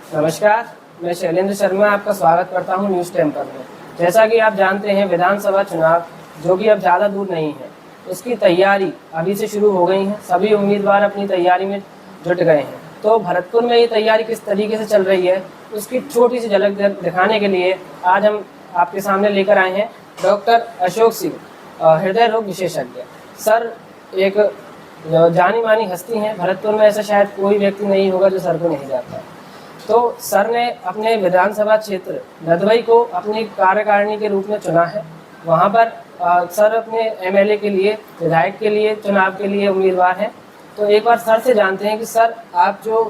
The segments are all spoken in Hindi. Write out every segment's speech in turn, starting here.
नमस्कार, मैं शैलेंद्र शर्मा आपका स्वागत करता हूं न्यूज़ टेम्पर में। जैसा कि आप जानते हैं, विधानसभा चुनाव जो कि अब ज़्यादा दूर नहीं है, उसकी तैयारी अभी से शुरू हो गई है। सभी उम्मीदवार अपनी तैयारी में जुट गए हैं। तो भरतपुर में ये तैयारी किस तरीके से चल रही है, उसकी छोटी सी झलक दिखाने के लिए आज हम आपके सामने लेकर आए हैं डॉक्टर अशोक सिंह, हृदय रोग विशेषज्ञ। सर एक जानी मानी हस्ती हैं। भरतपुर में ऐसा शायद कोई व्यक्ति नहीं होगा जो सर को नहीं जानता। तो सर ने अपने विधानसभा क्षेत्र नदवई को अपनी कार्यकारिणी के रूप में चुना है। वहाँ पर सर अपने एमएलए के लिए, विधायक के लिए, चुनाव के लिए उम्मीदवार हैं। तो एक बार सर से जानते हैं कि सर, आप जो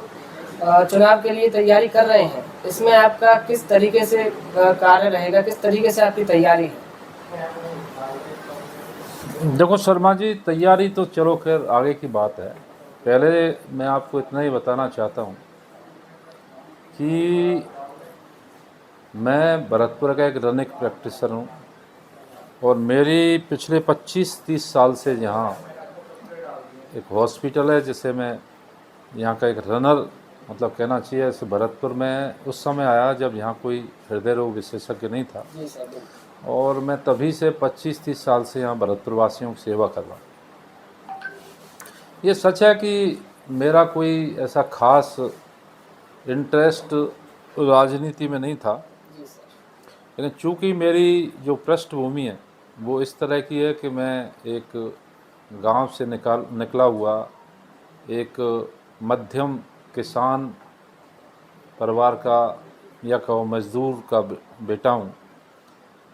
चुनाव के लिए तैयारी कर रहे हैं, इसमें आपका किस तरीके से कार्य रहेगा, किस तरीके से आपकी तैयारी है? देखो शर्मा जी, तैयारी तो चलो खैर आगे की बात है। पहले मैं आपको इतना ही बताना चाहता हूँ कि मैं भरतपुर का एक रनिक प्रैक्टिशनर हूँ और मेरी पिछले 25-30 साल से यहाँ एक हॉस्पिटल है, जिसे मैं यहाँ का एक रनर मतलब कहना चाहिए। इस भरतपुर में उस समय आया जब यहाँ कोई हृदय रोग विशेषज्ञ नहीं था, और मैं तभी से 25-30 साल से यहाँ भरतपुर वासियों की सेवा कर रहा हूँ। ये सच है कि मेरा कोई ऐसा खास इंटरेस्ट राजनीति में नहीं था, लेकिन चूँकि मेरी जो पृष्ठभूमि है वो इस तरह की है कि मैं एक गांव से निकला हुआ एक मध्यम किसान परिवार का या कहो मजदूर का बेटा हूँ।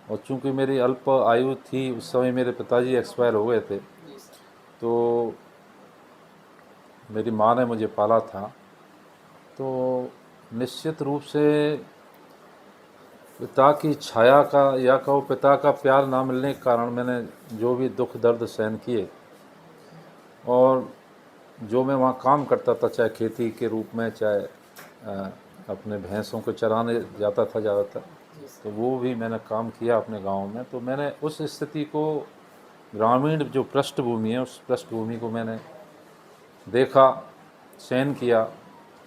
और चूँकि मेरी अल्प आयु थी, उस समय मेरे पिताजी एक्सपायर हो गए थे, तो मेरी माँ ने मुझे पाला था। तो निश्चित रूप से पिता की छाया का या कहो पिता का प्यार ना मिलने के कारण मैंने जो भी दुख दर्द सहन किए, और जो मैं वहाँ काम करता था, चाहे खेती के रूप में, चाहे अपने भैंसों को चराने जाता था ज़्यादातर, तो वो भी मैंने काम किया अपने गांव में। तो मैंने उस स्थिति को, ग्रामीण जो पृष्ठभूमि है, उस पृष्ठभूमि को मैंने देखा, सहन किया।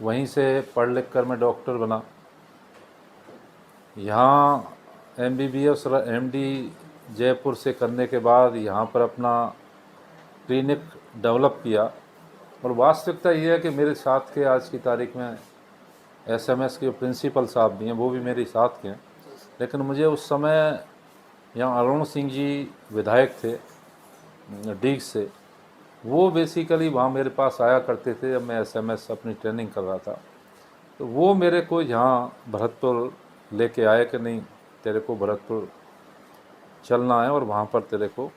वहीं से पढ़ लिख कर मैं डॉक्टर बना। यहाँ MBBS और MD जयपुर से करने के बाद यहाँ पर अपना क्लिनिक डेवलप किया। और वास्तविकता ये है कि मेरे साथ के आज की तारीख में SMS के प्रिंसिपल साहब भी हैं, वो भी मेरे साथ के हैं। लेकिन मुझे उस समय यहाँ अरुण सिंह जी विधायक थे डीग से, वो बेसिकली वहाँ मेरे पास आया करते थे जब मैं SMS अपनी ट्रेनिंग कर रहा था। तो वो मेरे को यहाँ भरतपुर लेके आए कि नहीं, तेरे को भरतपुर चलना है और वहाँ पर तेरे को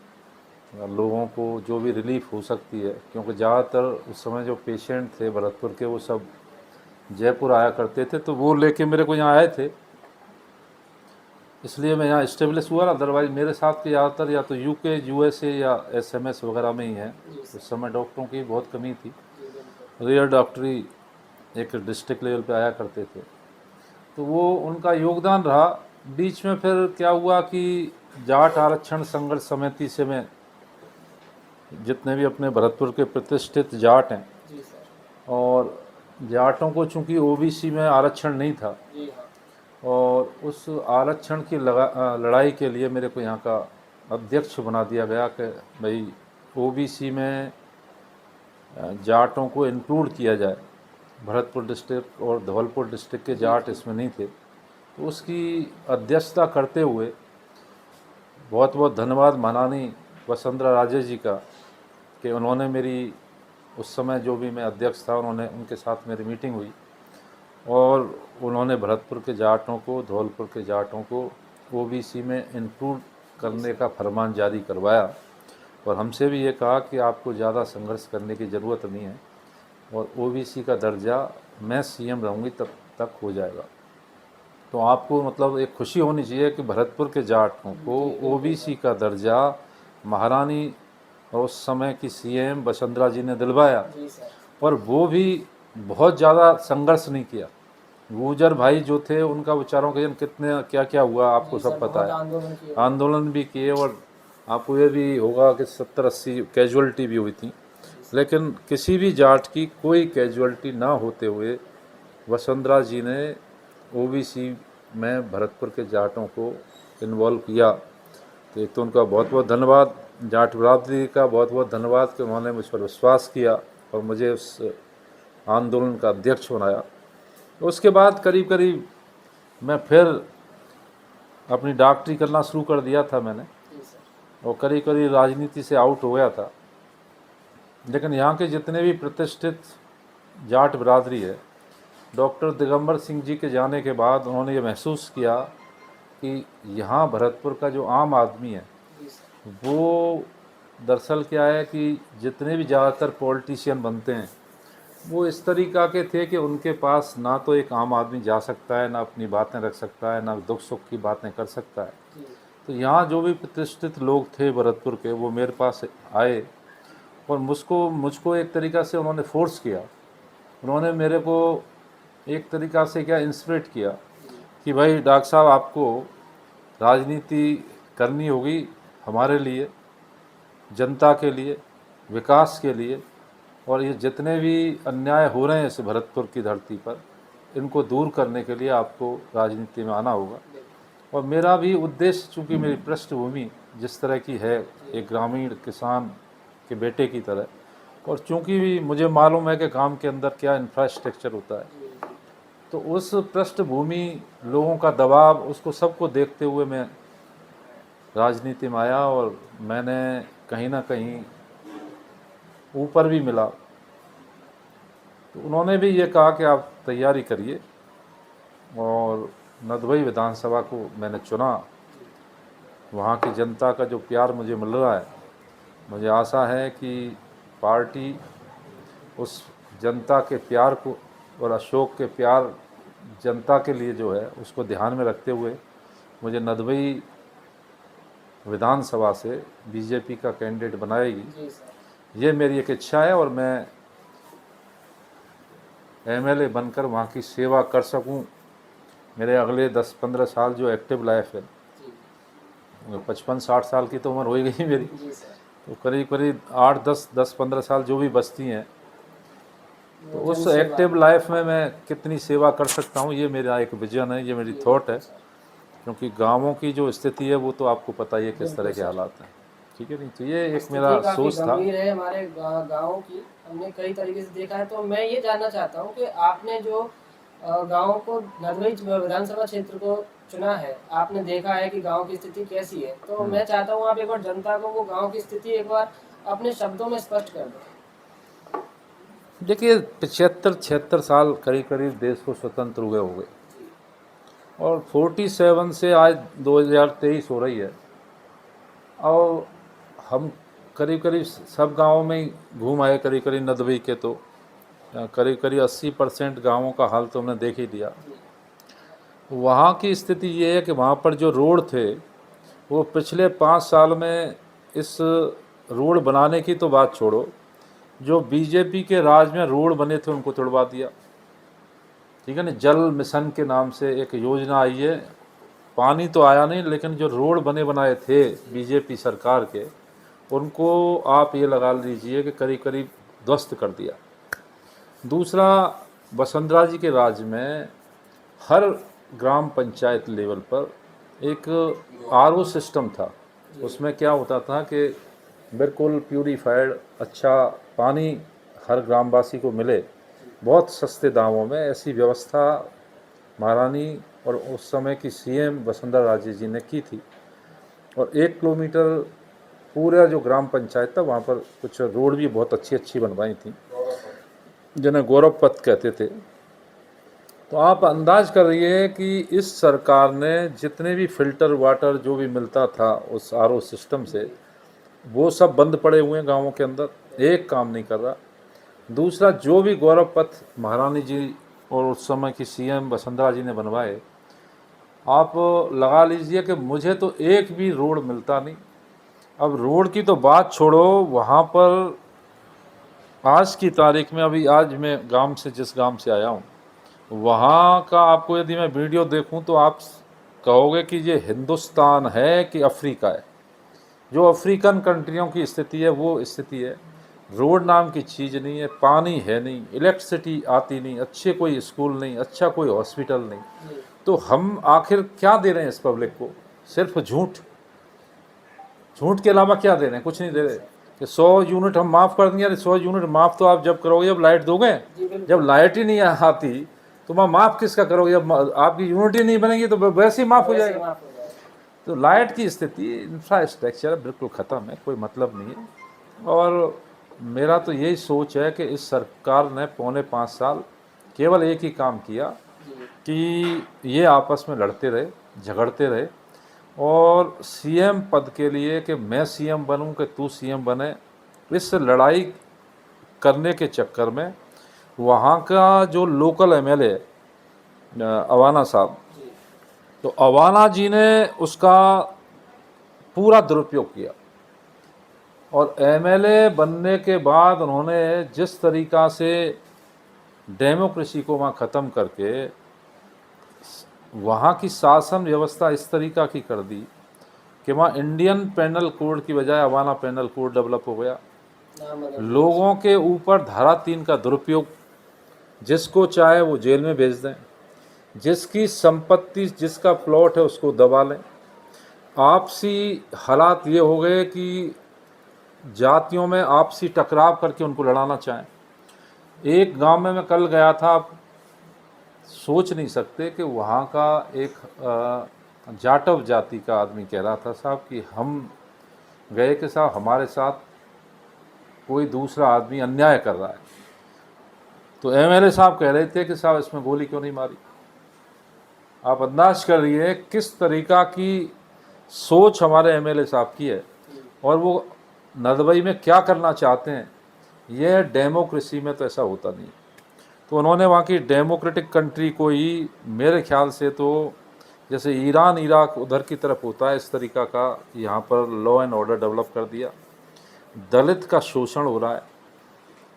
लोगों को जो भी रिलीफ हो सकती है, क्योंकि ज़्यादातर उस समय जो पेशेंट थे भरतपुर के वो सब जयपुर आया करते थे, तो वो लेके मेरे को यहाँ आए थे, इसलिए मैं यहाँ इस्टेब्लिश हुआ। अदरवाइज़ मेरे साथ के ज़्यादातर या तो UK, USA या SMS वगैरह में ही हैं। उस समय डॉक्टरों की बहुत कमी थी, रेयर डॉक्टरी एक डिस्ट्रिक्ट लेवल पे आया करते थे, तो वो उनका योगदान रहा। बीच में फिर क्या हुआ कि जाट आरक्षण संघर्ष समिति से मैं, जितने भी अपने भरतपुर के प्रतिष्ठित जाट हैं, और जाटों को चूँकि OBC में आरक्षण नहीं था, और उस आरक्षण की लड़ाई के लिए मेरे को यहाँ का अध्यक्ष बना दिया गया कि भाई OBC में जाटों को इंक्लूड किया जाए। भरतपुर डिस्ट्रिक्ट और धौलपुर डिस्ट्रिक्ट के जाट इसमें नहीं थे, तो उसकी अध्यक्षता करते हुए बहुत बहुत धन्यवाद महारानी वसुंधरा राजे जी का कि उन्होंने मेरी, उस समय जो भी मैं अध्यक्ष था, उनके साथ मेरी मीटिंग हुई और उन्होंने भरतपुर के जाटों को, धौलपुर के जाटों को OBC में इंक्लूड करने का फरमान जारी करवाया। और हमसे भी ये कहा कि आपको ज़्यादा संघर्ष करने की ज़रूरत नहीं है, और OBC का दर्जा मैं CM रहूँगी तब तक हो जाएगा। तो आपको मतलब एक खुशी होनी चाहिए कि भरतपुर के जाटों को OBC का दर्जा महारानी और उस समय की CM वसुंधरा जी ने दिलवाया, और वो भी बहुत ज़्यादा संघर्ष नहीं किया। गुर्जर भाई जो थे, उनका विचारों के कितने क्या क्या हुआ आपको सब पता है, आंदोलन भी किए, और आपको ये भी होगा कि 70-80 कैजुअलिटी भी हुई थी, लेकिन किसी भी जाट की कोई कैजुअलिटी ना होते हुए वसुंधरा जी ने ओबीसी में भरतपुर के जाटों को इन्वॉल्व किया। तो एक तो उनका बहुत बहुत धन्यवाद, जाट बरादरी का बहुत बहुत धन्यवाद कि उन्होंने मुझ पर विश्वास किया और मुझे उस आंदोलन का अध्यक्ष बनाया। उसके बाद करीब करीब मैं फिर अपनी डॉक्टरी करना शुरू कर दिया था मैंने, और करीब करीब राजनीति से आउट हो गया था। लेकिन यहाँ के जितने भी प्रतिष्ठित जाट बरादरी है, डॉक्टर दिगंबर सिंह जी के जाने के बाद उन्होंने ये महसूस किया कि यहाँ भरतपुर का जो आम आदमी है वो दरअसल क्या है कि जितने भी ज़्यादातर पॉलिटिशियन बनते हैं वो इस तरीक़ा के थे कि उनके पास ना तो एक आम आदमी जा सकता है, ना अपनी बातें रख सकता है, ना दुख सुख की बातें कर सकता है। तो यहाँ जो भी प्रतिष्ठित लोग थे भरतपुर के, वो मेरे पास आए और मुझको एक तरीक़ा से उन्होंने फोर्स किया। उन्होंने मेरे को एक तरीक़ा से क्या इंस्पिरेट किया कि भाई डॉक्टर साहब, आपको राजनीति करनी होगी हमारे लिए, जनता के लिए, विकास के लिए, और ये जितने भी अन्याय हो रहे हैं इस भरतपुर की धरती पर, इनको दूर करने के लिए आपको राजनीति में आना होगा। और मेरा भी उद्देश्य, चूँकि मेरी पृष्ठभूमि जिस तरह की है, एक ग्रामीण किसान के बेटे की तरह, और चूँकि भी मुझे मालूम है कि काम के अंदर क्या इंफ्रास्ट्रक्चर होता है, तो उस पृष्ठभूमि, लोगों का दबाव, उसको सबको देखते हुए मैं राजनीति में आया। और मैंने कहीं ना कहीं ऊपर भी मिला। तो उन्होंने भी ये कहा कि आप तैयारी करिए, और नदबई विधानसभा को मैंने चुना। वहाँ की जनता का जो प्यार मुझे मिल रहा है, मुझे आशा है कि पार्टी उस जनता के प्यार को और अशोक के प्यार जनता के लिए जो है उसको ध्यान में रखते हुए मुझे नदबई विधानसभा से बीजेपी का कैंडिडेट बनाएगी। ये मेरी एक इच्छा है, और मैं एमएलए बनकर वहाँ की सेवा कर सकूँ। मेरे अगले 10-15 साल जो एक्टिव लाइफ है, 55-60 साल की तो उम्र हो ही गई मेरी, तो करीब करीब 8-10-15 साल जो भी बचती हैं, तो उस एक्टिव लाइफ में मैं कितनी सेवा कर सकता हूँ, ये मेरा एक विजन है, ये मेरी थॉट है। क्योंकि गाँवों की जो स्थिति है वो तो आपको पता ही है किस तरह के हालात हैं, ठीक है नहीं। तो ये एक मेरा सोच था। गंभीर है हमारे गाँव की, हमने कई तरीके से देखा है। तो मैं ये जानना चाहता हूँ कि आपने जो गाँव को, नदबई विधानसभा क्षेत्र को चुना है, आपने देखा है कि गांव की स्थिति कैसी है। तो मैं चाहता हूँ आप एक बार जनता को वो गांव की स्थिति एक बार अपने शब्दों में स्पष्ट कर दें। देखिए, 75-76 साल करीब करीब देश को स्वतंत्र हुए हो गए, और 47 से आज 2023 हो रही है, और हम करीब करीब सब गाँवों में ही घूम आए। करीब करीब नदबई के तो करीब करीब 80% गाँवों का हाल तो हमने देख ही लिया। वहाँ की स्थिति ये है कि वहाँ पर जो रोड थे, वो पिछले 5 साल में इस रोड बनाने की तो बात छोड़ो, जो बीजेपी के राज में रोड बने थे उनको तोड़वा दिया, ठीक है ना। जल मिशन के नाम से एक योजना आई है, पानी तो आया नहीं, लेकिन जो रोड बने बनाए थे बीजेपी सरकार के, उनको आप ये लगा लीजिए कि करीब करीब ध्वस्त कर दिया। दूसरा, वसुंधरा जी के राज में हर ग्राम पंचायत लेवल पर एक आरओ सिस्टम था। उसमें क्या होता था कि बिल्कुल प्यूरीफाइड अच्छा पानी हर ग्रामवासी को मिले, बहुत सस्ते दामों में। ऐसी व्यवस्था महारानी और उस समय की सीएम वसुंधरा राजे जी ने की थी। और 1 किलोमीटर पूरा जो ग्राम पंचायत था, वहाँ पर कुछ रोड भी बहुत अच्छी अच्छी बनवाई थी, जिन्हें गौरव पथ कहते थे। तो आप अंदाज कर रही कि इस सरकार ने जितने भी फिल्टर वाटर जो भी मिलता था उस आरओ सिस्टम से, वो सब बंद पड़े हुए हैं गाँवों के अंदर, एक काम नहीं कर रहा। दूसरा, जो भी गौरव पथ महारानी जी और उस समय की सीएम वसुंधरा जी ने बनवाए, आप लगा लीजिए कि मुझे तो एक भी रोड मिलता नहीं। अब रोड की तो बात छोड़ो, वहाँ पर आज की तारीख में, अभी आज मैं गांव से, जिस गांव से आया हूँ, वहाँ का आपको यदि मैं वीडियो देखूँ तो आप कहोगे कि ये हिंदुस्तान है कि अफ्रीका है। जो अफ्रीकन कंट्रियों की स्थिति है वो स्थिति है। रोड नाम की चीज़ नहीं है, पानी है नहीं, इलेक्ट्रिसिटी आती नहीं, अच्छे कोई स्कूल नहीं, अच्छा कोई हॉस्पिटल नहीं। तो हम आखिर क्या दे रहे हैं इस पब्लिक को? सिर्फ झूठ। झूठ के अलावा क्या दे रहे हैं? कुछ नहीं दे रहे। कि 100 यूनिट हम माफ़ कर देंगे। अरे 100 यूनिट माफ़ तो आप जब करोगे जब लाइट दोगे। जब लाइट ही नहीं आती तो मैं माफ़ किसका करोगे? जब आपकी यूनिट ही नहीं बनेगी तो वैसे ही माफ़ हो जाएगा। तो लाइट की स्थिति, इंफ्रास्ट्रक्चर बिल्कुल ख़त्म है, कोई मतलब नहीं है। और मेरा तो यही सोच है कि इस सरकार ने 4.5 साल केवल एक ही काम किया कि ये आपस में लड़ते रहे, झगड़ते रहे, और सीएम पद के लिए कि मैं सीएम बनूं कि तू सीएम बने, इस लड़ाई करने के चक्कर में वहाँ का जो लोकल एमएलए अवाना साहब, तो अवाना जी ने उसका पूरा दुरुपयोग किया। और एमएलए बनने के बाद उन्होंने जिस तरीक़ा से डेमोक्रेसी को वहाँ ख़त्म करके वहाँ की शासन व्यवस्था इस तरीक़ा की कर दी कि वहाँ इंडियन पेनल कोड की बजाय अवाना पेनल कोड डेवलप हो गया। लोगों के ऊपर धारा 3 का दुरुपयोग, जिसको चाहे वो जेल में भेज दें, जिसकी संपत्ति जिसका प्लॉट है उसको दबा लें। आपसी हालात ये हो गए कि जातियों में आपसी टकराव करके उनको लड़ाना चाहें। एक गांव में मैं कल गया था, आप सोच नहीं सकते कि वहाँ का एक जाटव जाति का आदमी कह रहा था, साहब कि हम गए कि साहब हमारे साथ कोई दूसरा आदमी अन्याय कर रहा है। तो एमएलए साहब कह रहे थे कि साहब इसमें गोली क्यों नहीं मारी। आप अंदाज करिए किस तरीक़ा की सोच हमारे एमएलए साहब की है और वो नदबई में क्या करना चाहते हैं। यह डेमोक्रेसी में तो ऐसा होता नहीं। तो उन्होंने वहाँ की डेमोक्रेटिक कंट्री को ही मेरे ख्याल से तो जैसे ईरान इराक उधर की तरफ होता है इस तरीक़ा का यहाँ पर लॉ एंड ऑर्डर डेवलप कर दिया। दलित का शोषण हो रहा है,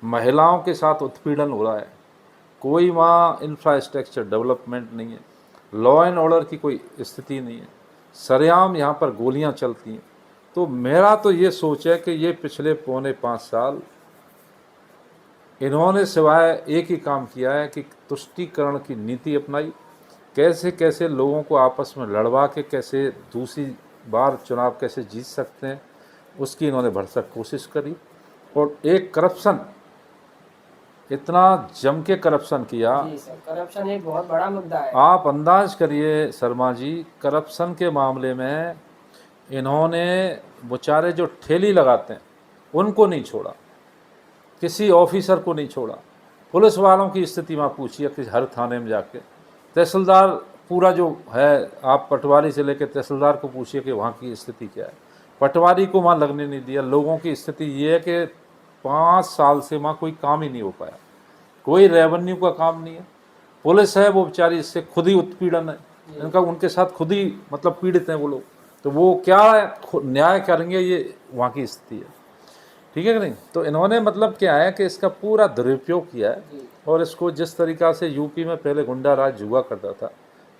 महिलाओं के साथ उत्पीड़न हो रहा है, कोई वहाँ इंफ्रास्ट्रक्चर डेवलपमेंट नहीं है, लॉ एंड ऑर्डर की कोई स्थिति नहीं है, सरेआम यहाँ पर गोलियाँ चलती हैं। तो मेरा तो ये सोच है कि ये पिछले 4.5 साल इन्होंने सिवाय एक ही काम किया है कि तुष्टीकरण की नीति अपनाई, कैसे कैसे लोगों को आपस में लड़वा के कैसे दूसरी बार चुनाव कैसे जीत सकते हैं उसकी इन्होंने भरसक कोशिश करी। और एक करप्शन, इतना जम के करप्शन किया। जी सर, करप्शन एक बहुत बड़ा मुद्दा है। आप अंदाज करिए शर्मा जी, करप्शन के मामले में इन्होंने बेचारे जो ठेली लगाते हैं उनको नहीं छोड़ा, किसी ऑफिसर को नहीं छोड़ा। पुलिस वालों की स्थिति वहाँ पूछिए कि हर थाने में जाके, तहसीलदार पूरा जो है, आप पटवारी से लेकर तहसीलदार को पूछिए कि वहाँ की स्थिति क्या है। पटवारी को वहाँ लगने नहीं दिया। लोगों की स्थिति ये है कि 5 साल से वहाँ कोई काम ही नहीं हो पाया, कोई रेवेन्यू का काम नहीं है। पुलिस है वो बेचारी इससे खुद ही उत्पीड़न है इनका, उनके साथ खुद ही मतलब पीड़ित हैं वो लोग। तो वो क्या न्याय करेंगे, ये वहाँ की स्थिति है। ठीक है कि नहीं? तो इन्होंने मतलब क्या है कि इसका पूरा दुरुपयोग किया है। और इसको जिस तरीक़ा से यूपी में पहले गुंडा राज हुआ करता था,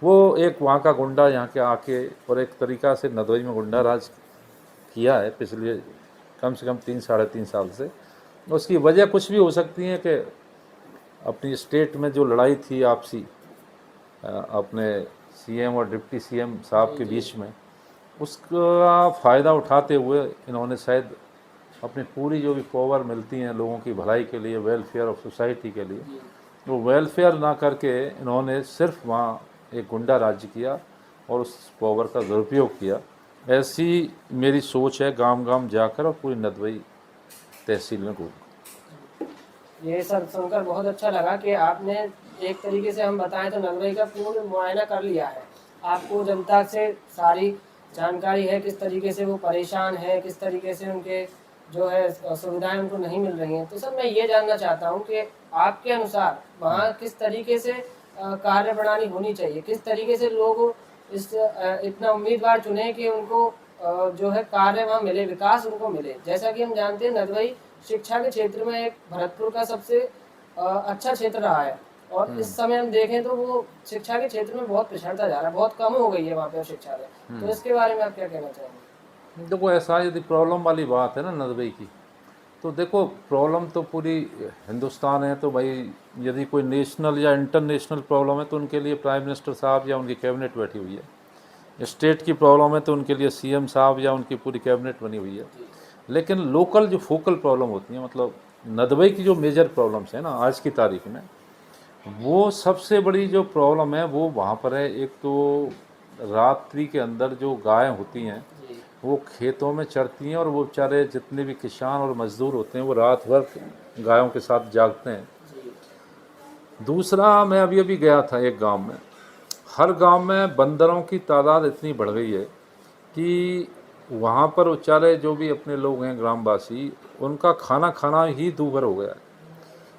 वो एक वहाँ का गुंडा यहाँ के आके और एक तरीक़ा से नदोई में गुंडा राज किया है पिछले कम से कम 3-3.5 साल से। उसकी वजह कुछ भी हो सकती है कि अपनी स्टेट में जो लड़ाई थी आपसी अपने सीएम और डिप्टी सीएम साहब के बीच में, उसका फ़ायदा उठाते हुए इन्होंने शायद अपनी पूरी जो भी पावर मिलती हैं लोगों की भलाई के लिए, वेलफेयर ऑफ सोसाइटी के लिए, वो वेलफेयर ना करके इन्होंने सिर्फ वहाँ एक गुंडा राज्य किया और उस पावर का दुरुपयोग किया। ऐसी मेरी सोच है, गांव गांव जाकर और पूरी नदवई तहसील में घूम। ये सब सुनकर बहुत अच्छा लगा कि आपने एक तरीके से हम बताएं तो नगरई का पूर्ण मुआयना कर लिया है। आपको जनता से सारी जानकारी है, किस तरीके से वो परेशान है, किस तरीके से उनके जो है सुविधाएं उनको नहीं मिल रही हैं। तो सर मैं ये जानना चाहता हूँ कि आपके अनुसार वहाँ किस तरीके से कार्य प्रणाली होनी चाहिए, किस तरीके से लोग इस इतना उम्मीदवार चुने कि उनको जो है कार्य वहाँ मिले, विकास उनको मिले। जैसा कि हम जानते हैं नदवई शिक्षा के क्षेत्र में एक भरतपुर का सबसे अच्छा क्षेत्र रहा है, और इस समय हम देखें तो वो शिक्षा के क्षेत्र में बहुत पिछड़ता जा रहा है, बहुत कम हो गई है वहाँ पे शिक्षा में। तो इसके बारे में आप क्या कहना चाहेंगे? देखो ऐसा यदि प्रॉब्लम वाली बात है ना नदवई की, तो देखो प्रॉब्लम तो पूरी हिंदुस्तान है, तो भाई यदि कोई नेशनल या इंटरनेशनल प्रॉब्लम है तो उनके लिए प्राइम मिनिस्टर साहब या उनकी कैबिनेट बैठी हुई है। स्टेट की प्रॉब्लम है तो उनके लिए सीएम साहब या उनकी पूरी कैबिनेट बनी हुई है। लेकिन लोकल जो फोकल प्रॉब्लम होती है, मतलब नदबई की जो मेजर प्रॉब्लम्स है ना आज की तारीख में, वो सबसे बड़ी जो प्रॉब्लम है वो वहाँ पर है। एक तो रात्रि के अंदर जो गायें होती हैं वो खेतों में चरती हैं, और वो बेचारे जितने भी किसान और मजदूर होते हैं वो रात भर गायों के साथ जागते हैं। दूसरा, मैं अभी अभी गया था एक गांव में, हर गांव में बंदरों की तादाद इतनी बढ़ गई है कि वहाँ पर बेचारे जो भी अपने लोग हैं ग्रामवासी, उनका खाना खाना ही दूभर हो गया है।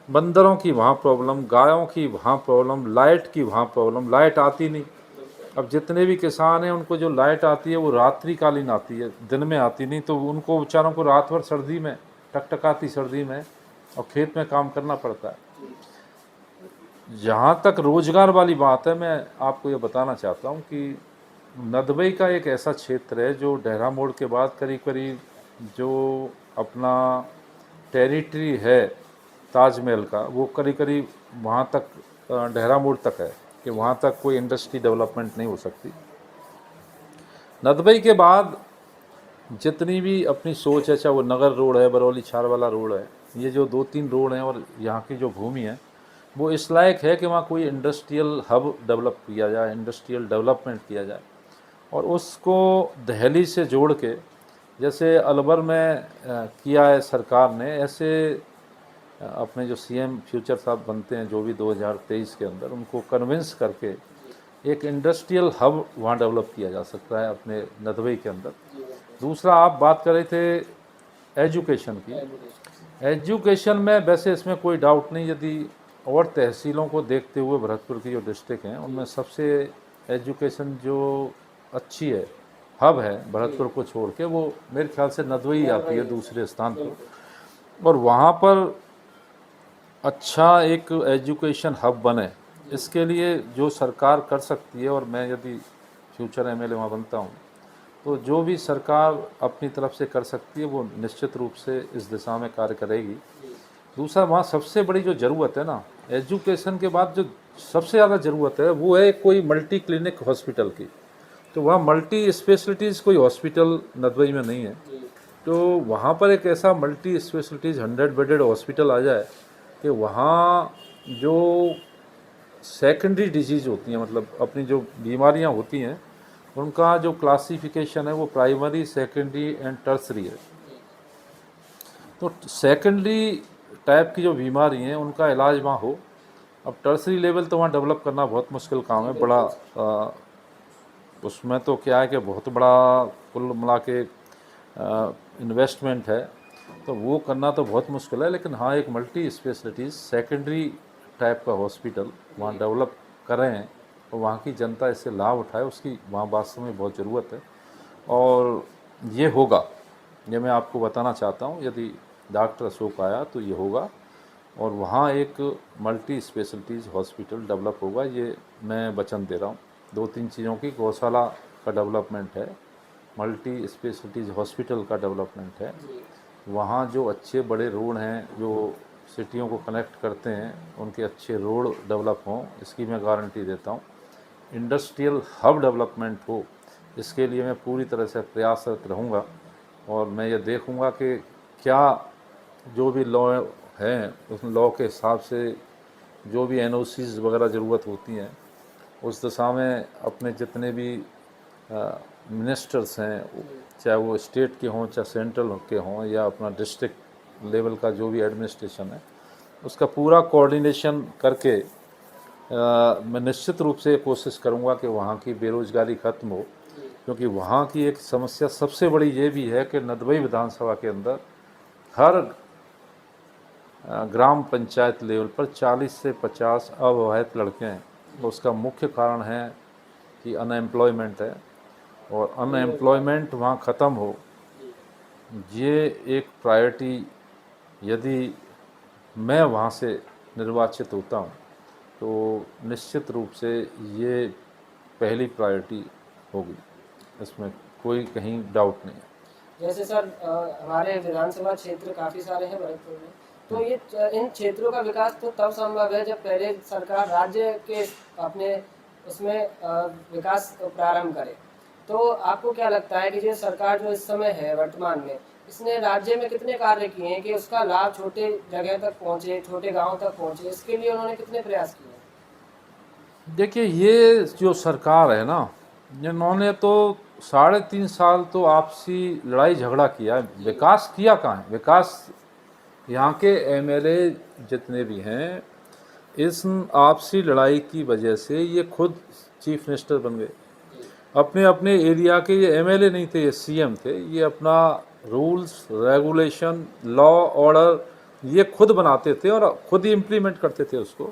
बंदरों की वहाँ प्रॉब्लम, गायों की वहाँ प्रॉब्लम, लाइट की वहाँ प्रॉब्लम, लाइट आती नहीं। अब जितने भी किसान हैं उनको जो लाइट आती है वो रात्रिकालीन आती है, दिन में आती नहीं, तो उनको बेचारों को रात भर सर्दी में, टकटकाती सर्दी में और खेत में काम करना पड़ता है। जहाँ तक रोजगार वाली बात है, मैं आपको ये बताना चाहता हूँ कि नदबई का एक ऐसा क्षेत्र है जो डेहरा मोड़ के बाद करीब करीब जो अपना टेरिटरी है ताजमहल का, वो करीब करीब वहाँ तक डेहरा मोड़ तक है कि वहाँ तक कोई इंडस्ट्री डेवलपमेंट नहीं हो सकती। नदबई के बाद जितनी भी अपनी सोच है, चाहे वो नगर रोड है, बरौली छारवाला रोड है, ये जो 2-3 रोड हैं और यहाँ की जो भूमि है वो इस लायक है कि वहाँ कोई इंडस्ट्रियल हब डेवलप किया जाए, इंडस्ट्रियल डेवलपमेंट किया जाए, और उसको दहली से जोड़ के, जैसे अलवर में किया है सरकार ने, ऐसे अपने जो सीएम फ्यूचर साहब बनते हैं जो भी 2023 के अंदर, उनको कन्विंस करके एक इंडस्ट्रियल हब वहाँ डेवलप किया जा सकता है अपने नदबई के अंदर। दूसरा, आप बात कर रहे थे एजुकेशन की। एजुकेशन में वैसे इसमें कोई डाउट नहीं, यदि और तहसीलों को देखते हुए भरतपुर की जो डिस्ट्रिक्ट हैं उनमें सबसे एजुकेशन जो अच्छी है, हब है भरतपुर को छोड़ के, वो मेरे ख्याल से नदबई आती है दूसरे स्थान पर। और वहाँ पर अच्छा एक एजुकेशन हब बने, इसके लिए जो सरकार कर सकती है, और मैं यदि फ्यूचर एमएलए वहाँ बनता हूँ तो जो भी सरकार अपनी तरफ से कर सकती है वो निश्चित रूप से इस दिशा में कार्य करेगी। दूसरा, वहाँ सबसे बड़ी जो ज़रूरत है ना एजुकेशन के बाद, जो सबसे ज़्यादा ज़रूरत है वो है कोई मल्टी क्लिनिक हॉस्पिटल की। तो वहाँ मल्टी स्पेशलिटीज़ कोई हॉस्पिटल नदबई में नहीं है, तो वहाँ पर एक ऐसा मल्टी स्पेशलिटीज़ 100 बेडेड हॉस्पिटल आ जाए कि वहाँ जो सेकेंडरी डिजीज़ होती हैं, मतलब अपनी जो बीमारियाँ होती हैं, उनका जो क्लासिफिकेशन है वो प्राइमरी, सेकेंडरी एंड टर्सरी है। तो सेकेंडरी टाइप की जो बीमारी हैं उनका इलाज वहाँ हो। अब टर्सरी लेवल तो वहाँ डेवलप करना बहुत मुश्किल काम है, बड़ा उसमें तो क्या है कि बहुत बड़ा कुल मिला के इन्वेस्टमेंट है, तो वो करना तो बहुत मुश्किल है। लेकिन हाँ, एक मल्टी स्पेशलिटीज़ सेकेंडरी टाइप का हॉस्पिटल वहाँ डेवलप करें और वहाँ की जनता इससे लाभ उठाए, उसकी वहाँ वास्तव में बहुत ज़रूरत है। और ये होगा, ये मैं आपको बताना चाहता हूँ, यदि डॉक्टर अशोक आया तो ये होगा, और वहाँ एक मल्टी स्पेशलिटीज़ हॉस्पिटल डेवलप होगा, ये मैं वचन दे रहा हूँ। 2-3 चीज़ों की, गौशाला का डेवलपमेंट है, मल्टी स्पेशलिटीज़ हॉस्पिटल का डेवलपमेंट है, वहाँ जो अच्छे बड़े रोड हैं जो सिटियों को कनेक्ट करते हैं उनके अच्छे रोड डेवलप हों, इसकी मैं गारंटी देता हूँ। इंडस्ट्रियल हब डेवलपमेंट हो, इसके लिए मैं पूरी तरह से प्रयासरत रहूँगा, और मैं ये देखूँगा कि क्या जो भी लॉ हैं उस लॉ के हिसाब से जो भी एनओसीज़ वगैरह ज़रूरत होती हैं उस दिशा में अपने जितने भी मिनिस्टर्स हैं, चाहे वो स्टेट के हों चाहे सेंट्रल के हों या अपना डिस्ट्रिक्ट लेवल का जो भी एडमिनिस्ट्रेशन है, उसका पूरा कोऑर्डिनेशन करके मैं निश्चित रूप से कोशिश करूंगा कि वहाँ की बेरोज़गारी ख़त्म हो। क्योंकि वहाँ की एक समस्या सबसे बड़ी ये भी है कि नदबई विधानसभा के अंदर हर ग्राम पंचायत लेवल पर 40 से 50 अविवाहित लड़के हैं। उसका मुख्य कारण है कि अनएम्प्लॉयमेंट है, और अनएम्प्लॉयमेंट वहाँ ख़त्म हो, ये एक प्रायोरिटी यदि मैं वहाँ से निर्वाचित होता हूँ तो निश्चित रूप से ये पहली प्रायोरिटी होगी, इसमें कोई कहीं डाउट नहीं है। जैसे सर हमारे विधानसभा क्षेत्र काफ़ी सारे हैं भरतपुर में, तो ये इन क्षेत्रों का विकास तो तब संभव है जब पहले सरकार राज्य के अपने उसमें विकास प्रारंभ करे। तो आपको क्या लगता है कि जो सरकार जो इस समय है वर्तमान में, इसने राज्य में कितने कार्य किए हैं कि उसका लाभ छोटे जगह तक पहुंचे, छोटे गांव तक पहुंचे, इसके लिए उन्होंने कितने प्रयास किए हैं? देखिए, ये जो सरकार है ना, इन्होंने तो 3.5 साल तो आपसी लड़ाई झगड़ा किया है। विकास किया कहाँ है? विकास यहाँ के एमएलए जितने भी हैं, इस आपसी लड़ाई की वजह से ये खुद चीफ मिनिस्टर बन गए। अपने अपने एरिया के ये एमएलए नहीं थे, ये सीएम थे। ये अपना रूल्स रेगुलेशन लॉ ऑर्डर ये खुद बनाते थे और खुद ही इम्प्लीमेंट करते थे उसको।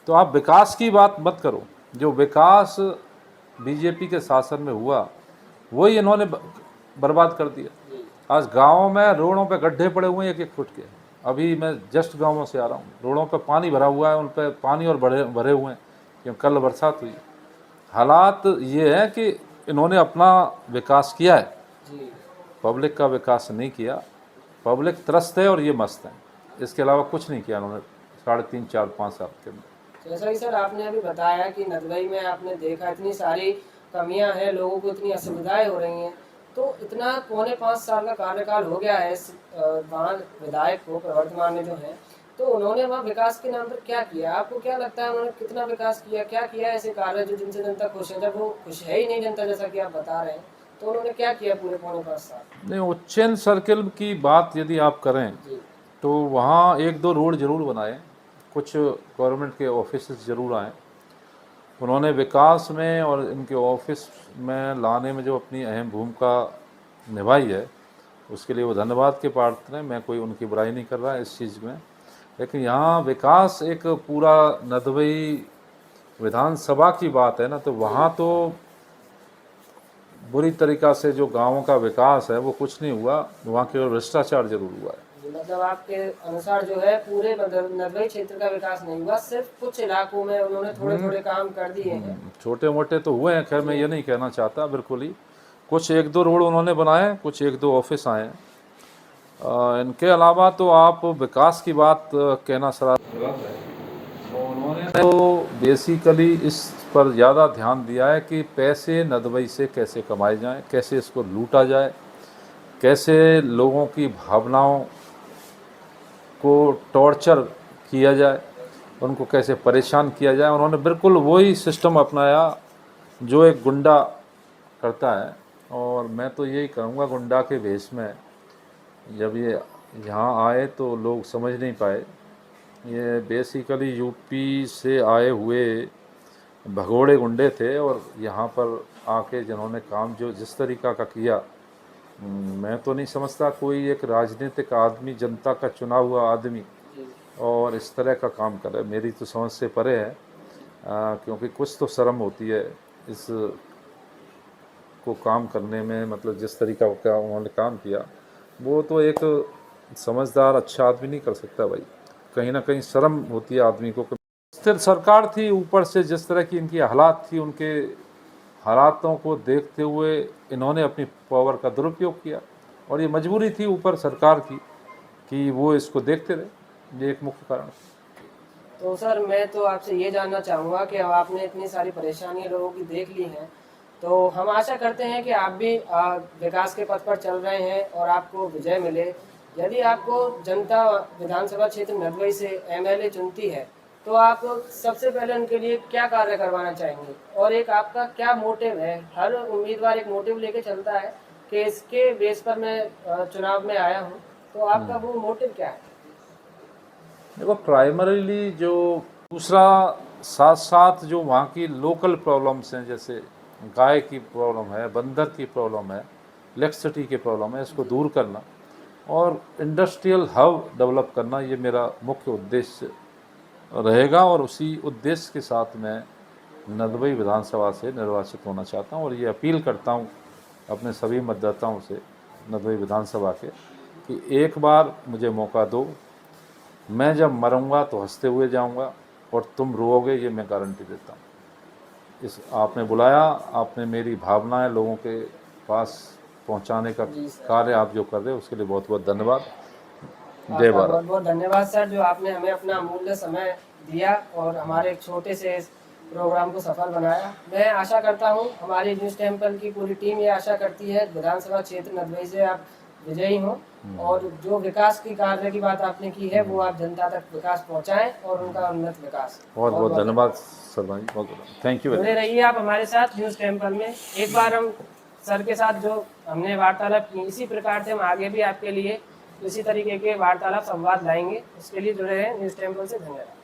तो आप विकास की बात मत करो। जो विकास बीजेपी के शासन में हुआ वही इन्होंने बर्बाद कर दिया। आज गाँव में रोडों पे गड्ढे पड़े हुए हैं 1-1 फुट के। अभी मैं जस्ट गाँव से आ रहा हूँ, रोडों पे पानी भरा हुआ है, उन पे पानी और भरे हुए हैं क्योंकि कल बरसात हुई। हालात ये है कि इन्होंने अपना विकास किया है, पब्लिक का विकास नहीं किया। पब्लिक त्रस्त है और ये मस्त है, इसके अलावा कुछ नहीं किया इन्होंने 3.5, 4, 5 साल के अंदर। जैसा कि सर आपने अभी बताया कि नदबई में आपने देखा इतनी सारी कमियां हैं, लोगों को इतनी असुविधाएं हो रही हैं, तो इतना 4.5 साल का कार्यकाल हो गया है इस वहाँ विधायक को प्रवर्तमान में जो है, तो उन्होंने वहाँ विकास के नाम पर क्या किया? आपको क्या लगता है उन्होंने कितना विकास किया, क्या किया ऐसे कार्य जो जिनसे जनता खुश है? जब वो खुश है ही नहीं जनता, जैसा कि आप बता रहे हैं, तो उन्होंने क्या किया पूरे 4.5 साल? नहीं, उज्जैन सर्किल की बात यदि आप करें तो वहाँ 1-2 रोड जरूर बनाए, कुछ गवर्नमेंट के ऑफिस जरूर आए। उन्होंने विकास में और इनके ऑफिस में लाने में जो अपनी अहम भूमिका निभाई है, उसके लिए वो धन्यवाद के पात्र हैं। मैं कोई उनकी बुराई नहीं कर रहा इस चीज़ में। लेकिन यहाँ विकास एक पूरा नदबई विधानसभा की बात है ना, तो वहाँ तो बुरी तरीक़ा से जो गाँवों का विकास है वो कुछ नहीं हुआ, वहाँ केवल भ्रष्टाचार जरूर हुआ है। मतलब आपके अनुसार जो है पूरे नदबई क्षेत्र का विकास नहीं हुआ, सिर्फ कुछ इलाकों में उन्होंने थोड़े थोड़े काम कर दिए हैं। छोटे मोटे तो हुए हैं, खैर मैं ये नहीं कहना चाहता बिल्कुल ही। कुछ 1-2 रोड उन्होंने बनाए, कुछ 1-2 ऑफिस आए हैं। इनके अलावा तो आप विकास की बात कहना सरा गलत है। उन्होंने तो बेसिकली इस पर ज़्यादा ध्यान दिया है कि पैसे नदबई से कैसे कमाए जाएं, कैसे इसको लूटा जाए, कैसे लोगों की भावनाओं को टॉर्चर किया जाए, उनको कैसे परेशान किया जाए। उन्होंने बिल्कुल वही सिस्टम अपनाया जो एक गुंडा करता है। और मैं तो यही कहूँगा, गुंडा के भेष में जब ये यहाँ आए तो लोग समझ नहीं पाए। ये बेसिकली यूपी से आए हुए भगोड़े गुंडे थे और यहाँ पर आके जिन्होंने काम जो जिस तरीक़ा का किया, मैं तो नहीं समझता कोई एक राजनीतिक आदमी, जनता का चुना हुआ आदमी और इस तरह का काम करे। मेरी तो समझ से परे है, क्योंकि कुछ तो शर्म होती है इस को काम करने में। मतलब जिस तरीका का उन्होंने काम किया वो तो एक समझदार अच्छा आदमी नहीं कर सकता भाई। कहीं ना कहीं शर्म होती है आदमी को। स्थिर सरकार थी, ऊपर से जिस तरह की इनकी हालात थी, उनके हालातों को देखते हुए इन्होंने अपनी पावर का दुरुपयोग किया और ये मजबूरी थी ऊपर सरकार की कि वो इसको देखते रहे। ये एक मुख्य कारण। तो सर मैं तो आपसे ये जानना चाहूँगा कि अब आपने इतनी सारी परेशानियां लोगों की देख ली हैं, तो हम आशा करते हैं कि आप भी विकास के पथ पर चल रहे हैं और आपको विजय मिले। यदि आपको जनता विधानसभा क्षेत्र नदबई से एमएलए चुनती है, तो आप सबसे पहले उनके लिए क्या कार्य करवाना चाहेंगे, और एक आपका क्या मोटिव है? हर उम्मीदवार एक मोटिव लेके चलता है कि इसके बेस पर मैं चुनाव में आया हूँ, तो आपका वो मोटिव क्या है? देखो, प्राइमरीली जो दूसरा साथ साथ जो वहाँ की लोकल प्रॉब्लम्स हैं, जैसे गाय की प्रॉब्लम है, बंदर की प्रॉब्लम है, इलेक्ट्रिसिटी की प्रॉब्लम है, इसको दूर करना और इंडस्ट्रियल हब डेवलप करना, ये मेरा मुख्य उद्देश्य रहेगा। और उसी उद्देश्य के साथ मैं नदबई विधानसभा से निर्वाचित होना चाहता हूँ। और ये अपील करता हूँ अपने सभी मतदाताओं से नदबई विधानसभा के कि एक बार मुझे मौका दो। मैं जब मरूंगा तो हंसते हुए जाऊंगा और तुम रोओगे, ये मैं गारंटी देता हूँ। इस आपने बुलाया, आपने मेरी भावनाएं लोगों के पास पहुंचाने का जी सर। कार्य आप जो कर रहे हो उसके लिए बहुत बहुत धन्यवाद। जय आपका भारत। बहुत बहुत धन्यवाद सर, जो आपने हमें अपना अमूल्य समय दिया और हमारे एक छोटे से इस प्रोग्राम को सफल बनाया। मैं आशा करता हूँ, हमारी न्यूज़ टेम्पल की पूरी टीम ये आशा करती है, विधानसभा क्षेत्र नदबई से आप विजयी हों और जो विकास की कार्य की बात आपने की है वो आप जनता तक विकास पहुँचाएँ और उनका उन्नत विकास। बहुत बहुत धन्यवाद शर्मा जी, बहुत थैंक यू वेरी जुड़े मच। रहिए आप हमारे साथ न्यूज़ टेम्पल में। एक बार हम सर के साथ जो हमने वार्तालाप की, इसी प्रकार से हम आगे भी आपके लिए इसी तरीके के वार्तालाप संवाद लाएंगे। इसके लिए जुड़े रहें न्यूज़ टेम्पल से। धन्यवाद।